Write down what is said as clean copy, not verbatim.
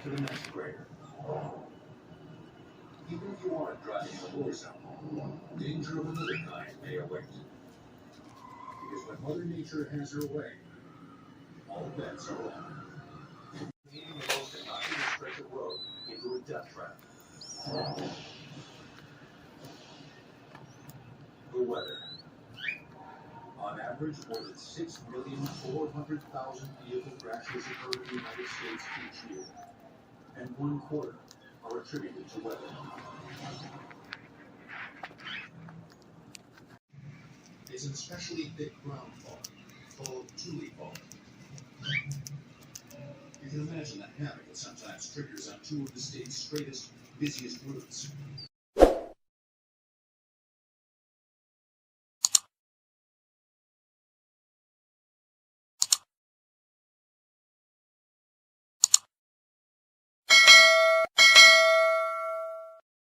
to the next grader. Even if you aren't driving in a war zone, danger of another kind may await. Because when Mother Nature has her way, all bets are on. Leading the most innocuous stretch of road into a death trap. The weather. On average, more than 6,400,000 vehicle crashes occur in the United States each year, and 1/4 are attributed to weather. It's an especially thick ground fog, called tule fog. You can imagine the havoc it sometimes triggers on two of the state's straightest, busiest routes.